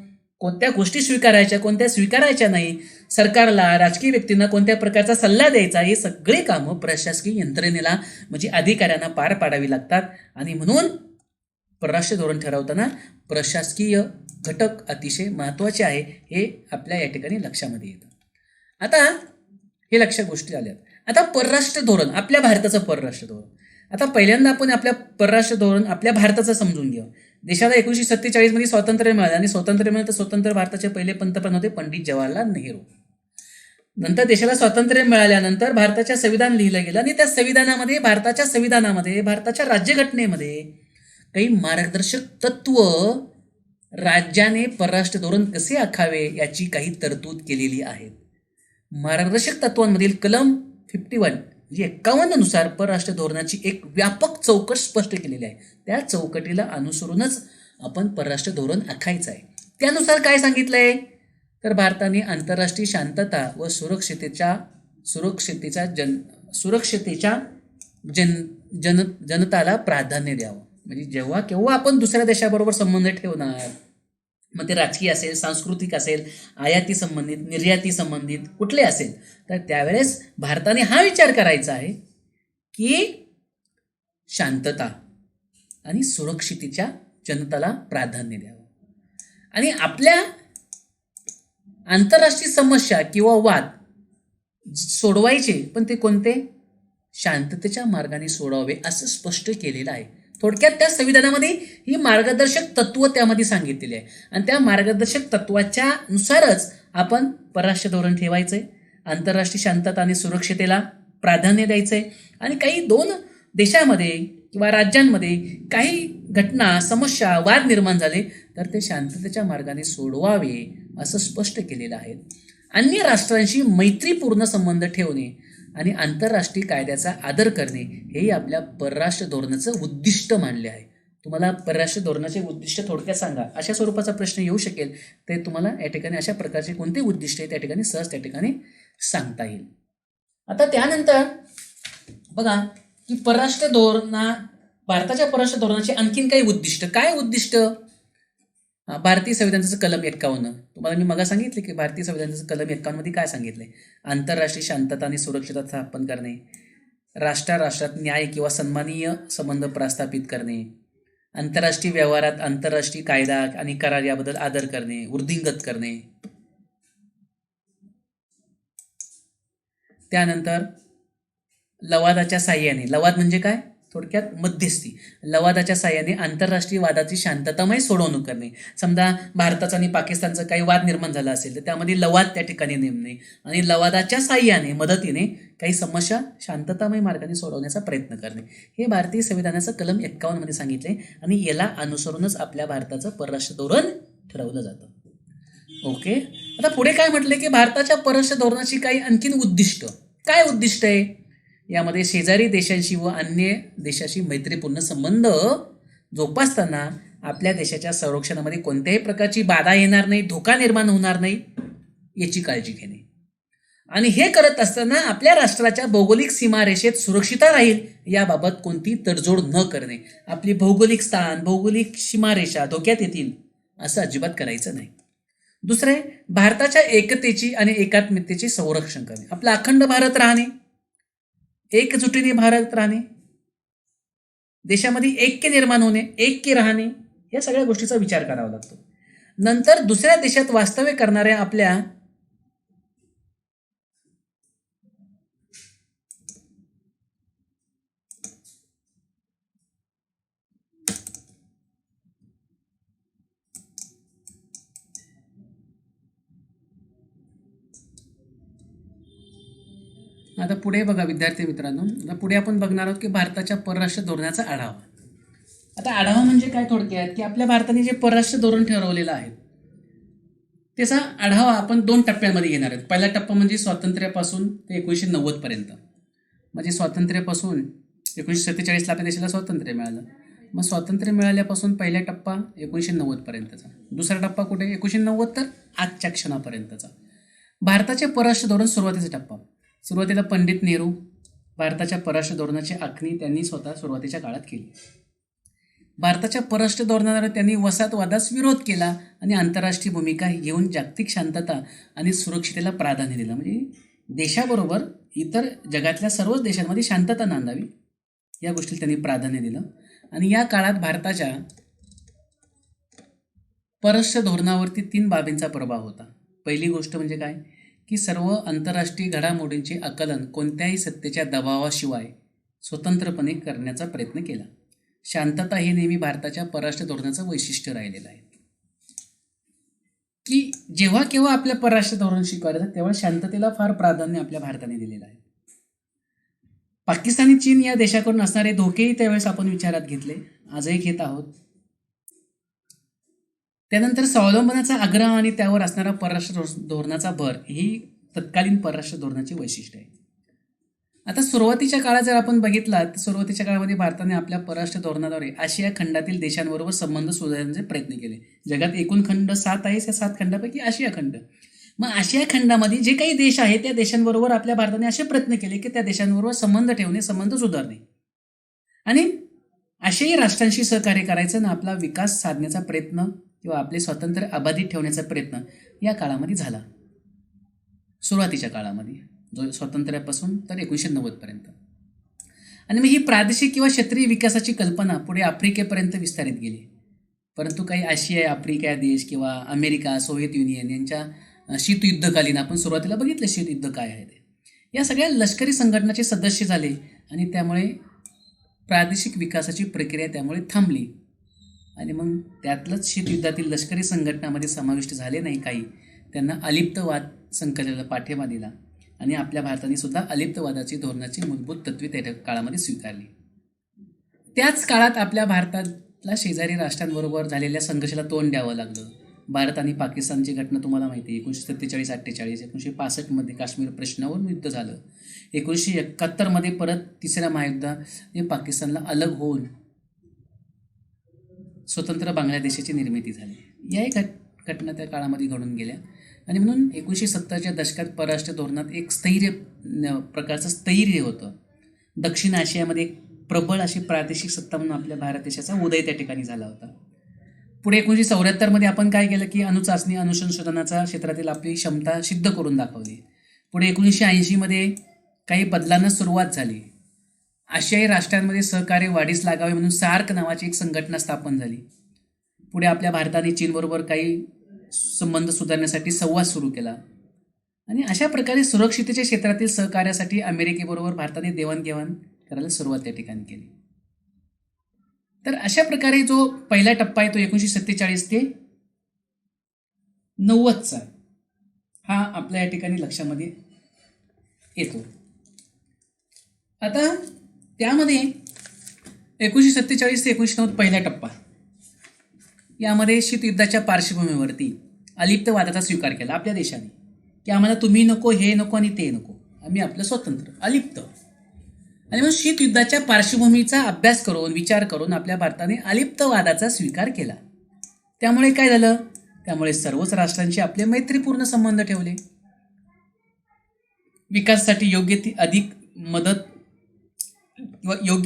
कोणत्या गोष्टी स्वीकारायच्या, कोणत्या स्वीकारायच्या नाही, सरकारला, राजकीय व्यक्तींना कोणत्या प्रकारचा सल्ला द्यायचा, हे सगळे कामं प्रशासकीय यंत्रणेला म्हणजे अधिकाऱ्यांना पार पाडावी लागतात. आणि म्हणून परराष्ट्र धोरण ठरवताना प्रशासकीय घटक अतिशय महत्त्वाचे आहे, हे आपल्या या ठिकाणी लक्षामध्ये येतं. आता हे लक्षात गोष्टी आल्यात. आता परराष्ट्र धोरण, आपल्या भारताचं परराष्ट्र धोरण. आता पहिल्यांदा आपण आपल्या परराष्ट्र धोरण आपल्या भारताचं समजून घेऊ. देशाला 1947 मध्ये स्वातंत्र्य मिळालं आणि स्वातंत्र्य मिळालं तर स्वतंत्र भारताचे पहिले पंतप्रधान होते पंडित जवाहरलाल नेहरू. नंतर देशाला स्वातंत्र्य मिळाल्यानंतर भारताच्या संविधान लिहिलं गेलं आणि त्या संविधानामध्ये, भारताच्या संविधानामध्ये, भारताच्या राज्यघटनेमध्ये काही मार्गदर्शक तत्व, राज्याने परराष्ट्र धोरण कसे आखावे याची काही तरतूद केलेली आहे. मार्गदर्शक तत्वांमधील कलम 51 म्हणजे 51 नुसार परराष्ट्र धोरणाची एक व्यापक चौकट स्पष्ट केलेली आहे. त्या चौकटीला अनुसरूनच आपण परराष्ट्र धोरण आखायचं आहे. त्यानुसार काय सांगितलंय तर भारताने आंतरराष्ट्रीय शांतता व सुरक्षतेच्या जनताला प्राधान्य द्यावं. म्हणजे जेव्हा केव्हा आपण दुसऱ्या देशाबरोबर संबंध ठेवणार, मग ते राजकीय असेल, सांस्कृतिक असेल, आयाती संबंधित, निर्याती संबंधित कुठले असेल, तर त्यावेळेस भारताने हा विचार करायचा आहे की शांतता आणि सुरक्षितेच्या जनताला प्राधान्य द्यावं. आणि आपल्या आंतरराष्ट्रीय समस्या किंवा वाद सोडवायचे, पण ते कोणते? शांततेच्या मार्गाने सोडवावे असं स्पष्ट केलेलं आहे. थोडक्यात त्या संविधानामध्ये ही मार्गदर्शक तत्व त्यामध्ये सांगितलेली आहे आणि त्या मार्गदर्शक तत्वाच्या नुसारच आपण परराष्ट्र धोरण ठेवायचंय. आंतरराष्ट्रीय शांतता आणि सुरक्षतेला प्राधान्य द्यायचंय आणि काही 2 देशामध्ये किंवा राज्यांमध्ये काही घटना, समस्या, वाद निर्माण झाले तर ते शांततेच्या मार्गाने सोडवावे असं स्पष्ट केलेलं आहे. अन्य राष्ट्रांशी मैत्रीपूर्ण संबंध ठेवणे आणि आंतरराष्ट्रीय कायद्याचा आदर करणे हेही आपल्या परराष्ट्र धोरणाचं उद्दिष्ट मानले आहे. तुम्हाला परराष्ट्र धोरणाचे उद्दिष्ट थोडक्यात सांगा, अशा स्वरूपाचा प्रश्न येऊ शकेल. ते तुम्हाला या ठिकाणी अशा प्रकारचे कोणते उद्दिष्ट आहे त्या ठिकाणी सहज त्या ठिकाणी सांगता येईल. आता त्यानंतर बघा की भारताच्या परराष्ट्र धोरणाचे आणखीन काही उद्दिष्ट. काय उद्दिष्ट? भारतीय संविधानाचं कलम 51. तुम्हाला मी मग सांगितले की भारतीय संविधानाचं कलम 51 मध्ये काय सांगितलंय? आंतरराष्ट्रीय शांतता आणि सुरक्षितता स्थापन करणे, राष्ट्रात न्याय किंवा सन्मानीय संबंध प्रस्थापित करणे, आंतरराष्ट्रीय व्यवहारात आंतरराष्ट्रीय कायदा आणि करार याबद्दल आदर करणे, वृद्धिंगत करणे. त्यानंतर लवादाच्या साह्याने, लवाद म्हणजे काय? थोडक्यात मध्यस्थी. लवादाच्या साह्याने आंतरराष्ट्रीय वादाची शांततामय सोडवणूक करणे. समजा भारताचा आणि पाकिस्तानचा काही वाद निर्माण झाला असेल तर त्यामध्ये लवाद त्या ठिकाणी नेमणे आणि लवादाच्या साह्याने, मदतीने काही समस्या शांततामय मार्गाने सोडवण्याचा प्रयत्न करणे. हे भारतीय संविधानाचं कलम 51 मध्ये सांगितले आणि याला अनुसरूनच आपल्या भारताचं परराष्ट्र धोरण ठरवलं जातं. ओके. आता पुढे काय म्हटले की भारताच्या परराष्ट्र धोरणाची काही आणखीन उद्दिष्ट. काय उद्दिष्ट आहे? यामध्ये शेजारी देशांशी व अन्य देशाशी मैत्रीपूर्ण संबंध जोपासताना आपल्या देशाच्या संरक्षणामध्ये कोणत्याही प्रकारची बाधा येणार नाही, धोका निर्माण होणार नाही याची काळजी घेणे. आणि हे करत असताना आपल्या राष्ट्राच्या भौगोलिक सीमारेषेत सुरक्षितता राहील याबाबत कोणती तडजोड न करणे. आपली भौगोलिक स्थान, भौगोलिक सीमारेषा धोक्यात येतील असं अजिबात करायचं नाही. दुसरे, भारताच्या एकतेची आणि एकात्मतेचे संरक्षण करणे. आपला अखंड भारत राहणे, एकजुटीने भारत राहणे, देशामध्ये ऐक्य निर्माण होणे, ऐक्य राहणे, या सगळ्या गोष्टीचा विचार करावा लागतो. नंतर दुसऱ्या देशात वास्तव्य करणाऱ्या आपल्या आता पुढे बघा विद्यार्थी मित्रांनो, आता पुढे आपण बघणार आहोत की भारताच्या परराष्ट्र धोरणाचा आढावा. आता आढावा म्हणजे काय थोडक्यात, की आपल्या भारताने जे परराष्ट्र धोरण ठरवलेलं आहे त्याचा आढावा आपण 2 टप्प्यांमध्ये घेणार आहोत. पहिला टप्पा म्हणजे स्वातंत्र्यापासून ते 1990 पर्यंत. म्हणजे स्वातंत्र्यापासून 1947ला आपल्या देशाला स्वातंत्र्य मिळालं. मग स्वातंत्र्य मिळाल्यापासून पहिला टप्पा 1990 पर्यंतचा. दुसरा टप्पा कुठे 1990 तर आजच्या क्षणापर्यंतचा. भारताचे परराष्ट्र धोरण सुरुवातीचा टप्पा. सुरुवातीला पंडित नेहरू भारताच्या परराष्ट्र धोरणाची आखणी त्यांनी स्वतः सुरुवातीच्या काळात केली. भारताच्या परराष्ट्र धोरणाद्वारे त्यांनी वसाहतवादास विरोध केला आणि आंतरराष्ट्रीय भूमिका घेऊन जागतिक शांतता आणि सुरक्षितेला प्राधान्य दिलं. म्हणजे देशाबरोबर इतर जगातल्या सर्वच देशांमध्ये शांतता नांदावी या गोष्टीला त्यांनी प्राधान्य दिलं. आणि या काळात भारताच्या परराष्ट्र धोरणावरती 3 बाबींचा प्रभाव होता. पहिली गोष्ट म्हणजे काय, की सर्व आंतरराष्ट्रीय घडामोडींचे आकलन कोणत्याही सत्तेच्या दबावाशिवाय स्वतंत्रपणे करण्याचा प्रयत्न केला. शांतता हे नेहमी भारताच्या परराष्ट्र धोरणाचं वैशिष्ट्य राहिलेलं आहे, की जेव्हा केव्हा आपल्या परराष्ट्र धोरण स्वीकारायचं तेव्हा शांततेला फार प्राधान्य आपल्या भारताने दिलेलं आहे. पाकिस्तान, चीन या देशाकडून असणारे धोकेही त्यावेळेस आपण विचारात घेतले, आजही घेत आहोत. त्यानंतर स्वावलंबनाचा आग्रह आणि त्यावर असणारा परराष्ट्र धोरणाचा भर ही तत्कालीन परराष्ट्र धोरणाची वैशिष्ट्य आहे. आता सुरुवातीच्या काळात जर आपण बघितला तर सुरुवातीच्या काळामध्ये भारताने आपल्या परराष्ट्र धोरणाद्वारे आशिया खंडातील देशांबरोबर संबंध सुधारण्याचे प्रयत्न केले. जगात एकूण खंड 7 आहे, त्या 7 खंडापैकी आशिया खंड. मग आशिया खंडामध्ये जे काही देश आहेत त्या देशांबरोबर आपल्या भारताने असे प्रयत्न केले की त्या देशांबरोबर संबंध ठेवणे, संबंध सुधारणे आणि आशियाई राष्ट्रांशी सहकार्य करायचं आणि आपला विकास साधण्याचा प्रयत्न किंवा आपले स्वातंत्र्य अबाधित ठेवण्याचा प्रयत्न या काळामध्ये झाला. सुरुवातीच्या काळामध्ये जो स्वातंत्र्यापासून तर 1990 पर्यंत. आणि मग ही प्रादेशिक किंवा क्षेत्रीय विकासाची कल्पना पुढे आफ्रिकेपर्यंत विस्तारित गेली. परंतु काही आशिया, आफ्रिका देश किंवा अमेरिका, सोव्हिएत युनियन यांच्या शीतयुद्धकालीन आपण सुरुवातीला बघितलं शीतयुद्ध काय आहे ते, या सगळ्या लष्करी संघटनाचे सदस्य झाले आणि त्यामुळे प्रादेशिक विकासाची प्रक्रिया त्यामुळे थांबली. आणि मग त्यातलंच शीतयुद्धातील लष्करी संघटनामध्ये समाविष्ट झाले नाही काही, त्यांना अलिप्तवाद संकल्पनेला पाठिंबा दिला आणि आपल्या भारताने सुद्धा अलिप्तवादाची धोरणाची मूलभूत तत्त्वे त्या काळामध्ये स्वीकारली. त्याच काळात आपल्या भारताला शेजारी राष्ट्रांबरोबर झालेल्या संघर्षाला तोंड द्यावं लागलं. भारत आणि पाकिस्तानची घटना तुम्हाला माहिती आहे. 1947-48, 1965 काश्मीर प्रश्नावरून युद्ध झालं. 1971 परत तिसऱ्या महायुद्धाने पाकिस्तानला अलग होऊन स्वतंत्र बांगलादेशाची निर्मिती झाली. याही घटना त्या काळामध्ये घडून गेल्या आणि म्हणून 1970च्या दशकात परराष्ट्र धोरणात एक प्रकारचं स्थैर्य होतं. दक्षिण आशियामध्ये एक प्रबळ अशी प्रादेशिक सत्ता म्हणून आपल्या भारत देशाचा उदय त्या ठिकाणी झाला होता. पुढे 1974 आपण काय केलं की अणुचाचणी अनुसंशोधनाचा क्षेत्रातील आपली क्षमता सिद्ध करून दाखवली. पुढे 1980 काही बदलांना सुरुवात झाली. आशियाई राष्ट्रांमध्ये सहकार्य वाढीस लागावे म्हणून सार्क नावाची एक संघटना स्थापन झाली. पुढे आपल्या भारताने चीनबरोबर काही संबंध सुधारण्यासाठी संवाद सुरू केला आणि अशा प्रकारे सुरक्षिततेच्या क्षेत्रातील सहकार्यासाठी अमेरिकेबरोबर भारताने देवाणघेवाण करायला सुरुवात त्या ठिकाणी केली. तर अशा प्रकारे जो पहिला टप्पा आहे तो 1947 ते 90चा हा आपल्या या ठिकाणी लक्षामध्ये येतो. आता त्यामध्ये 1947 ते 1990 पहिला टप्पा, यामध्ये शीतयुद्धाच्या पार्श्वभूमीवरती अलिप्तवादाचा स्वीकार केला आपल्या देशाने की आम्हाला तुम्ही नको, हे नको आणि ते नको, आम्ही आपलं स्वतंत्र अलिप्त. आणि म्हणून शीत युद्धाच्या पार्श्वभूमीचा अभ्यास करून विचार करून आपल्या भारताने अलिप्तवादाचा स्वीकार केला. त्यामुळे काय झालं? त्यामुळे सर्वच राष्ट्रांशी आपले मैत्रीपूर्ण संबंध ठेवले. विकासासाठी योग्य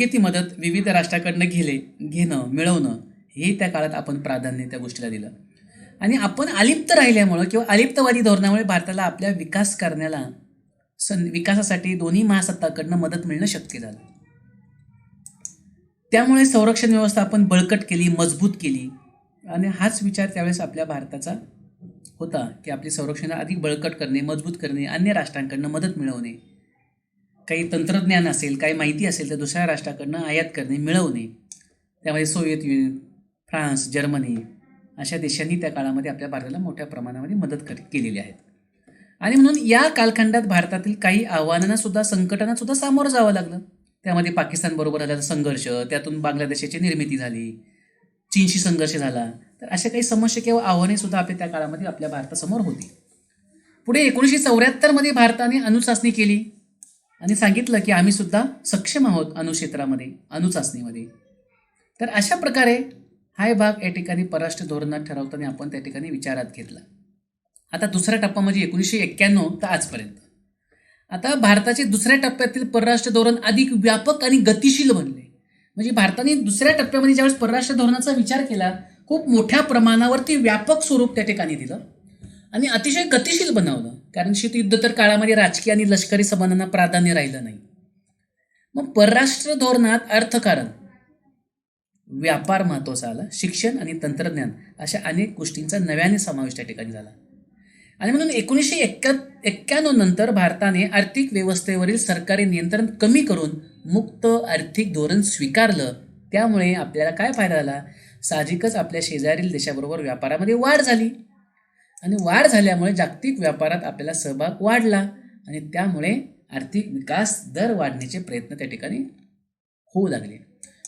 ती मदत विविध राष्ट्राकडनं घेणं मिळवणं हे त्या काळात आपण प्राधान्य त्या गोष्टीला दिलं. आणि आपण अलिप्त राहिल्यामुळं किंवा अलिप्तवादी धोरणामुळे भारताला आपल्या विकासासाठी दोन्ही महासत्ताकडनं मदत मिळणं शक्य झालं. त्यामुळे संरक्षण व्यवस्था आपण बळकट केली, मजबूत केली. आणि हाच विचार त्यावेळेस आपल्या भारताचा होता की आपली संरक्षण अधिक बळकट करणे, मजबूत करणे, अन्य राष्ट्रांकडनं मदत मिळवणे, काही तंत्रज्ञान असेल, काही माहिती असेल तर दुसऱ्या राष्ट्राकडनं आयात करणे, मिळवणे. त्यामध्ये सोव्हिएत युनियन, फ्रान्स, जर्मनी अशा देशांनी त्या काळामध्ये आपल्या भारताला मोठ्या प्रमाणामध्ये मदत केलेली आहे. आणि म्हणून या कालखंडात भारतातील काही आव्हानांना संकटांना सुद्धा सामोरं जावं लागलं. त्यामध्ये पाकिस्तान बरोबर झालेला संघर्ष, त्यातून बांगलादेशाची निर्मिती झाली, चीनशी संघर्ष झाला. तर अशा काही समस्या किंवा आव्हाने सुद्धा आपल्या त्या काळामध्ये आपल्या भारतासमोर होती. पुढे 1974 भारताने अणुचाचणी केली आणि सांगितलं की आम्ही सुद्धा सक्षम आहोत अणुक्षेत्रामध्ये, अणुचाचणीमध्ये. तर अशा प्रकारे हा भाग या ठिकाणी परराष्ट्र धोरणात ठरवताना आपण त्या ठिकाणी विचारात घेतला. आता दुसरा टप्पा म्हणजे 1991 तर आजपर्यंत. आता भारताचे दुसऱ्या टप्प्यातील परराष्ट्र धोरण अधिक व्यापक आणि गतिशील बनले. म्हणजे भारताने दुसऱ्या टप्प्यामध्ये ज्यावेळेस परराष्ट्र धोरणाचा विचार केला, खूप मोठ्या प्रमाणावरती व्यापक स्वरूप त्या ठिकाणी दिलं आणि अतिशय गतिशील बनवलं. कारण शीतयुद्धोत्तर काळामध्ये राजकीय आणि लष्करी संबंधांना प्राधान्य राहिलं नाही. मग परराष्ट्र धोरणात अर्थकारण, व्यापार महत्त्वाचा आला, शिक्षण आणि तंत्रज्ञान अशा अनेक गोष्टींचा नव्याने समावेश त्या ठिकाणी झाला. आणि म्हणून 1991 नंतर भारताने आर्थिक व्यवस्थेवरील सरकारी नियंत्रण कमी करून मुक्त आर्थिक धोरण स्वीकारलं. त्यामुळे आपल्याला काय फायदा झाला? साहजिकच आपल्या शेजारील देशाबरोबर व्यापारामध्ये वाढ झाली आणि वाढ झाल्यामुळे जागतिक व्यापारात आपल्याला सहभाग वाढला आणि त्यामुळे आर्थिक विकास दर वाढण्याचे प्रयत्न त्या ठिकाणी होऊ लागले.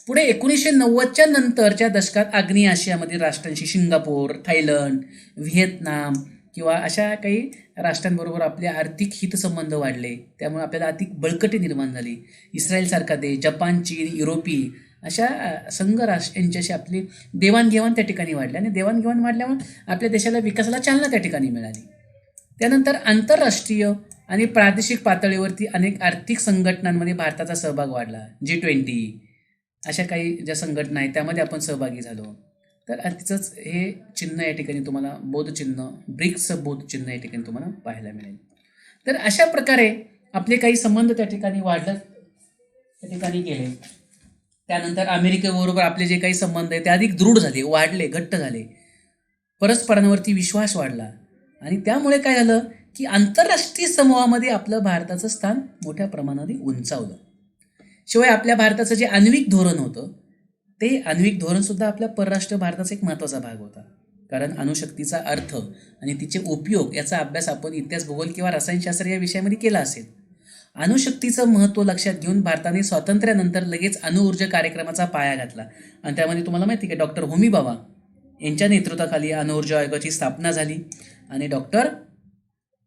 पुढे 1990च्या नंतरच्या दशकात आग्नेय आशियामधील राष्ट्रांशी सिंगापूर, थायलंड, व्हिएतनाम किंवा अशा काही राष्ट्रांबरोबर आपले आर्थिक हितसंबंध वाढले. त्यामुळे आपल्याला आर्थिक बळकटी निर्माण झाली. इस्रायलसारखा देश, जपान, चीन, युरोपी अशा संघ यांच्याशी आपली देवाणघेवाण त्या ठिकाणी वाढली आणि देवाणघेवाण वाढल्यामुळे आपल्या देशाला विकासाला चालना त्या ठिकाणी मिळाली. त्यानंतर आंतरराष्ट्रीय आणि प्रादेशिक पातळीवरती अनेक आर्थिक संघटनांमध्ये भारताचा सहभाग वाढला. G20 अशा काही ज्या संघटना आहेत त्यामध्ये आपण सहभागी झालो. तर तिचंच हे चिन्ह या ठिकाणी तुम्हाला बौद्ध चिन्ह, ब्रिक्सचं बौद्ध चिन्ह या ठिकाणी तुम्हाला पाहायला मिळेल. तर अशा प्रकारे आपले काही संबंध त्या ठिकाणी वाढले, त्या ठिकाणी गेले. त्यानंतर अमेरिकेबरोबर आपले जे काही संबंध आहे ते अधिक दृढ झाले, वाढले, घट्ट झाले. परस्परांवरती विश्वास वाढला आणि त्यामुळे काय झालं की आंतरराष्ट्रीय समूहामध्ये आपलं भारताचं स्थान मोठ्या प्रमाणाने उंचावलं. शिवाय आपल्या भारताचं जे आण्विक धोरण होतं ते आण्विक धोरणसुद्धा आपल्या परराष्ट्र भारताचा एक महत्त्वाचा भाग होता. कारण अणुशक्तीचा अर्थ आणि तिचे उपयोग याचा अभ्यास आपण इतिहास, भूगोल किंवा रसायनशास्त्र या विषयामध्ये केला असेल. अणुशक्तीचं महत्त्व लक्षात घेऊन भारताने स्वातंत्र्यानंतर लगेच अणुऊर्जा कार्यक्रमाचा पाया घातला आणि त्यामध्ये तुम्हाला माहिती आहे की डॉक्टर होमी भाभा यांच्या नेतृत्वाखाली अणुऊर्जा आयोगाची स्थापना झाली आणि डॉक्टर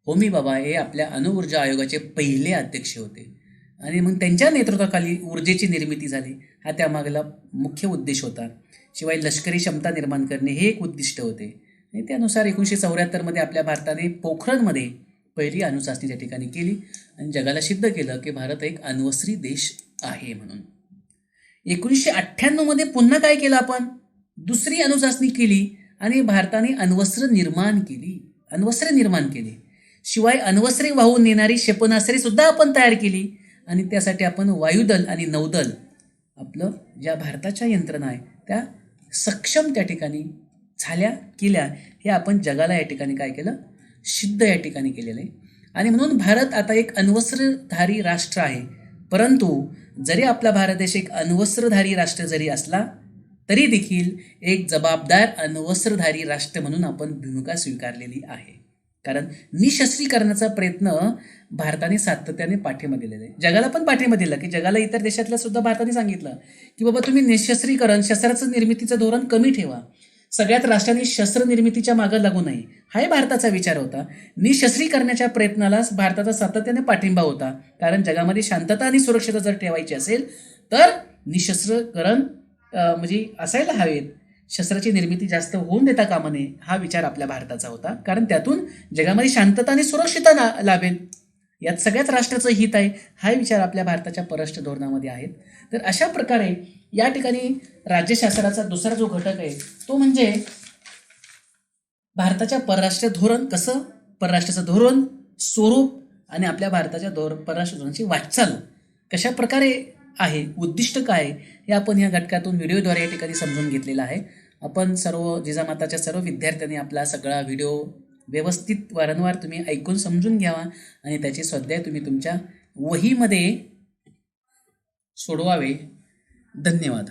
होमी भाभा हे आपल्या अणुऊर्जा आयोगाचे पहिले अध्यक्ष होते आणि मग त्यांच्या नेतृत्वाखाली ऊर्जेची निर्मिती झाली. हा त्यामागला मुख्य उद्देश होता. शिवाय लष्करी क्षमता निर्माण करणे हे एक उद्दिष्ट होते आणि त्यानुसार 1974 आपल्या भारताने पोखरणमध्ये पहिली अणुचाचणी त्या ठिकाणी केली आणि जगाला सिद्ध केलं की भारत एक अण्वस्त्री देश आहे म्हणून. 1998 पुन्हा काय केलं आपण? दुसरी अणुचाचणी केली आणि भारताने अण्वस्त्र निर्माण केली. शिवाय अण्वस्त्रे वाहून नेणारी क्षेपणास्त्रे सुद्धा आपण तयार केली आणि त्यासाठी आपण वायुदल आणि नौदल आपलं ज्या भारताच्या यंत्रणा आहे त्या सक्षम त्या ठिकाणी केल्या. हे आपण जगाला या ठिकाणी काय केलं? सिद्ध या ठिकाणी केलेलं आहे. आणि म्हणून भारत आता एक अण्वस्त्रधारी राष्ट्र आहे. परंतु जरी आपला भारत देश एक अण्वस्त्रधारी राष्ट्र जरी असला तरी देखील एक जबाबदार अण्वस्त्रधारी राष्ट्र म्हणून आपण भूमिका स्वीकारलेली आहे. कारण निशस्त्रीकरणाचा प्रयत्न भारताने सातत्याने पाठिंबा दिलेला आहे. जगाला पण पाठिंबा दिला की जगाला इतर देशातल्या सुद्धा भारताने सांगितलं की बाबा तुम्ही निशस्त्रीकरण, शस्त्राचं निर्मितीचं धोरण कमी ठेवा. सगळ्यात राष्ट्रांनी शस्त्रनिर्मितीच्या मागे लागू नये, हाही भारताचा विचार होता. निशस्त्रीकरणाच्या प्रयत्नालाच भारताचा सातत्याने पाठिंबा होता. कारण जगामध्ये शांतता आणि सुरक्षितता जर ठेवायची असेल तर निशस्त्रीकरण म्हणजे असायला हवेत. शस्त्राची निर्मिती जास्त होऊन देता कामा नये, हा विचार आपल्या भारताचा होता. कारण त्यातून जगामध्ये शांतता आणि सुरक्षितता लाभेल, यात सगळ्याच राष्ट्राचं हित आहे, हा विचार आपल्या भारताच्या परराष्ट्र धोरणामध्ये आहेत. तर अशा प्रकारे या ठिकाणी राज्यशास्त्राचा दुसरा जो घटक आहे तो म्हणजे भारताच्या परराष्ट्र धोरण, कसं परराष्ट्राचं धोरण, स्वरूप आणि आपल्या भारताच्या परराष्ट्र धोरणाची वाटचाल कशा प्रकारे आहे, उद्दिष्ट काय, हे आपण या घटकातून व्हिडिओद्वारे या ठिकाणी समजून घेतलेलं आहे. आपण सर्व जिजामाताच्या सर्व विद्यार्थ्यांनी आपला सगळा व्हिडिओ व्यवस्थित वारंवार तुम्ही ऐकून समजून घ्यावा आणि त्याचे स्वाध्याय तुम्ही तुमच्या वहीमध्ये सोडवावे. धन्यवाद.